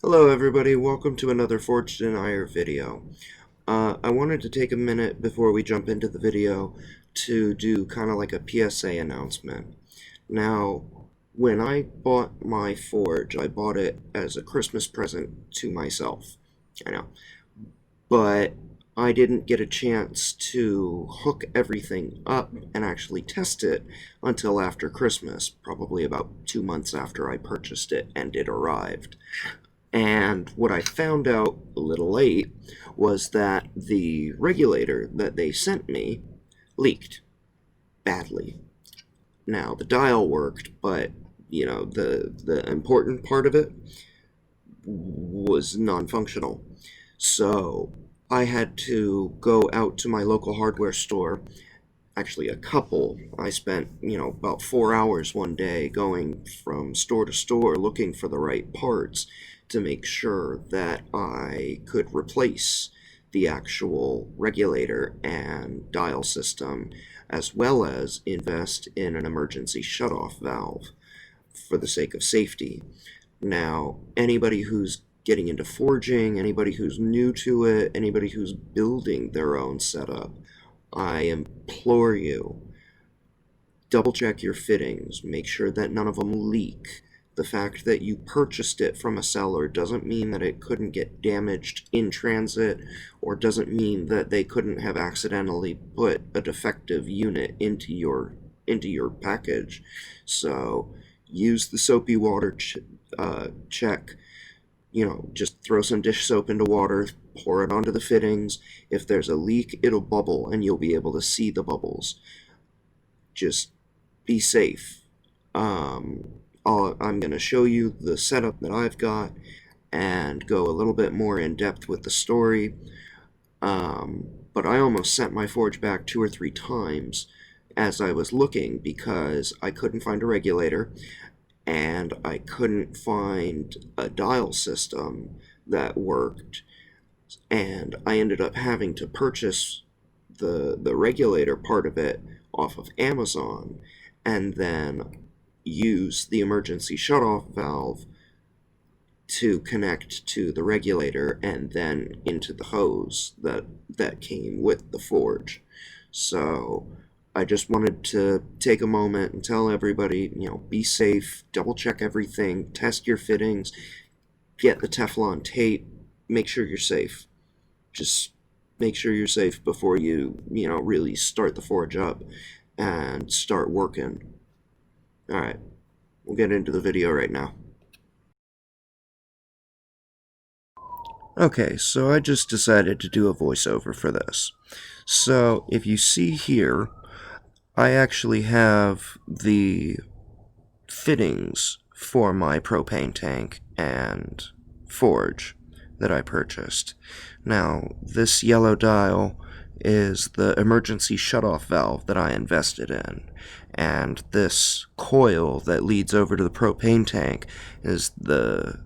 Hello everybody, welcome to another Forged in Ire video. I wanted to take a minute before we jump into the video to do kind of like a PSA announcement. Now, when I bought my forge, I bought it as a Christmas present to myself. I know. But I didn't get a chance to hook everything up and actually test it until after Christmas, probably about 2 months after I purchased it and it arrived. And what I found out a little late was that the regulator that they sent me leaked badly. Now, the dial worked, but, the important part of it was non-functional. So I had to go out to my local hardware store, actually a couple. I spent, about 4 hours one day going from store to store looking for the right parts to make sure that I could replace the actual regulator and dial system, as well as invest in an emergency shutoff valve for the sake of safety. Now, anybody who's getting into forging, anybody who's new to it, anybody who's building their own setup, I implore you, double check your fittings, make sure that none of them leak. The fact that you purchased it from a seller doesn't mean that it couldn't get damaged in transit, or doesn't mean that they couldn't have accidentally put a defective unit into your package. So use the soapy water check. Just throw some dish soap into water, pour it onto the fittings. If there's a leak, it'll bubble and you'll be able to see the bubbles. Just be safe. I'm going to show you the setup that I've got and go a little bit more in depth with the story. But I almost sent my forge back 2 or 3 times as I was looking because I couldn't find a regulator and I couldn't find a dial system that worked. And I ended up having to purchase the regulator part of it off of Amazon and then use the emergency shutoff valve to connect to the regulator and then into the hose that came with the forge. So I just wanted to take a moment and tell everybody, be safe, double check everything, test your fittings, get the Teflon tape, make sure you're safe. Just make sure you're safe before you, really start the forge up and start working. Alright, we'll get into the video right now. Okay, so I just decided to do a voiceover for this. So, if you see here, I actually have the fittings for my propane tank and forge that I purchased. Now, this yellow dial is the emergency shutoff valve that I invested in, and this coil that leads over to the propane tank is the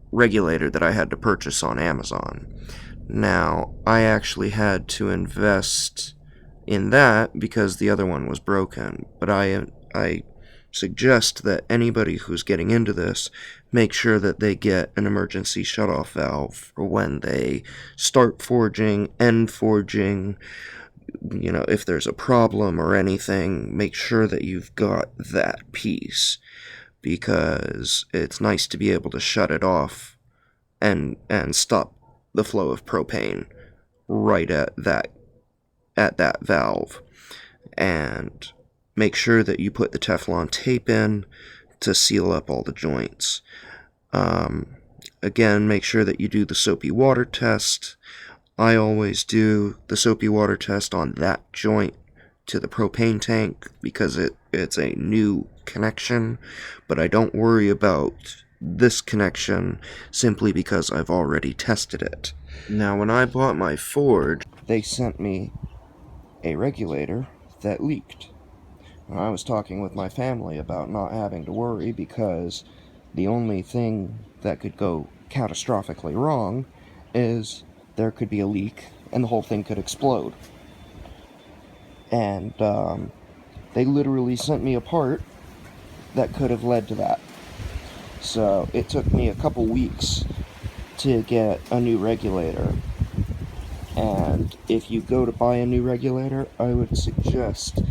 regulator that I had to purchase on Amazon. Now, I actually had to invest in that because the other one was broken, but I suggest that anybody who's getting into this make sure that they get an emergency shutoff valve for when they start forging, end forging. If there's a problem or anything, make sure that you've got that piece, because it's nice to be able to shut it off and stop the flow of propane right at that valve. And make sure that you put the Teflon tape in to seal up all the joints. Again, make sure that you do the soapy water test. I always do the soapy water test on that joint to the propane tank because it's a new connection, but I don't worry about this connection simply because I've already tested it. Now, when I bought my forge, they sent me a regulator that leaked. I was talking with my family about not having to worry because the only thing that could go catastrophically wrong is there could be a leak and the whole thing could explode. And they literally sent me a part that could have led to that. So it took me a couple weeks to get a new regulator. And if you go to buy a new regulator, I would suggest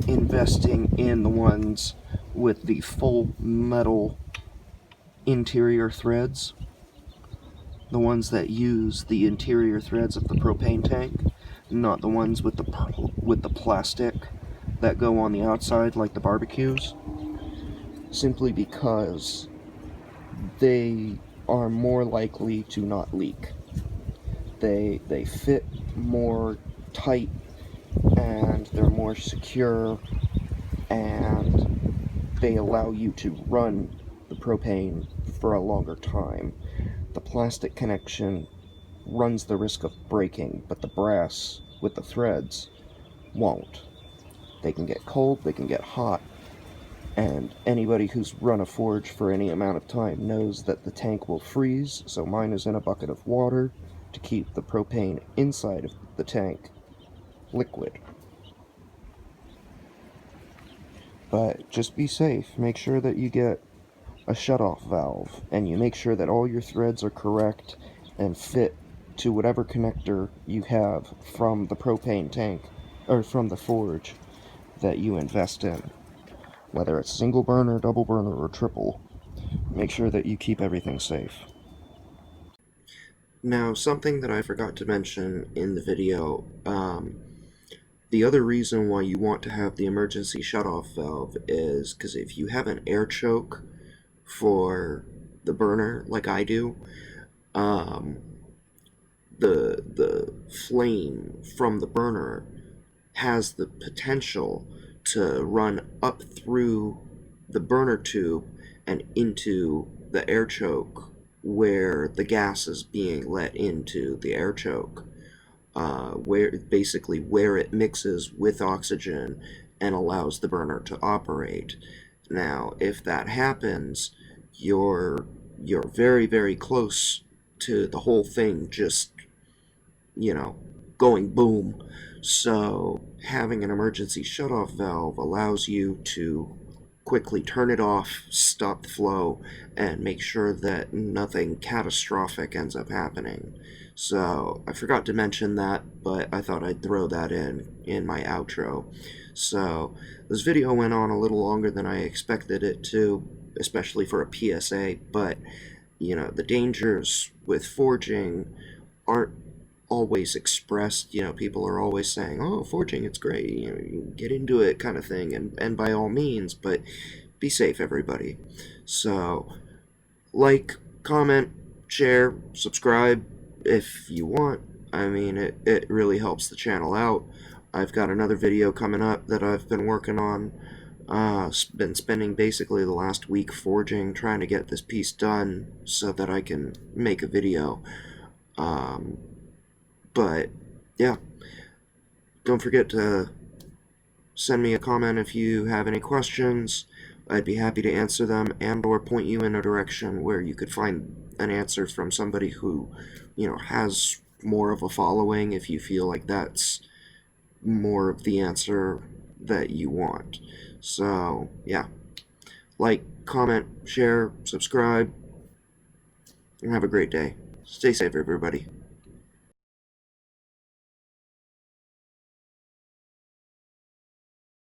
investing in the ones with the full metal interior threads, the ones that use the interior threads of the propane tank, not the ones with the plastic that go on the outside like the barbecues, simply because they are more likely to not leak. They fit more tight, and they're more secure, and they allow you to run the propane for a longer time. The plastic connection runs the risk of breaking, but the brass with the threads won't. They can get cold, they can get hot, and anybody who's run a forge for any amount of time knows that the tank will freeze, so mine is in a bucket of water to keep the propane inside of the tank liquid. But just be safe. Make sure that you get a shutoff valve, and you make sure that all your threads are correct and fit to whatever connector you have from the propane tank, or from the forge that you invest in. Whether it's single burner, double burner, or triple, make sure that you keep everything safe. Now, something that I forgot to mention in the video, the other reason why you want to have the emergency shutoff valve is because if you have an air choke for the burner, like I do, the flame from the burner has the potential to run up through the burner tube and into the air choke where the gas is being let into the air choke, where it mixes with oxygen and allows the burner to operate. Now, if that happens, you're very, very close to the whole thing just, going boom. So having an emergency shutoff valve allows you to quickly turn it off, stop the flow, and make sure that nothing catastrophic ends up happening. So I forgot to mention that, but I thought I'd throw that in my outro. So this video went on a little longer than I expected it to, especially for a PSA, but the dangers with forging aren't always expressed. People are always saying, oh, forging, it's great, you get into it kind of thing, and by all means, but be safe, everybody. So, like, comment, share, subscribe if you want. I mean, it really helps the channel out. I've got another video coming up that I've been working on. Been spending basically the last week forging, trying to get this piece done so that I can make a video. But, yeah, don't forget to send me a comment if you have any questions. I'd be happy to answer them and or point you in a direction where you could find an answer from somebody who, has more of a following, if you feel like that's more of the answer that you want. So, yeah. Like, comment, share, subscribe, and have a great day. Stay safe, everybody.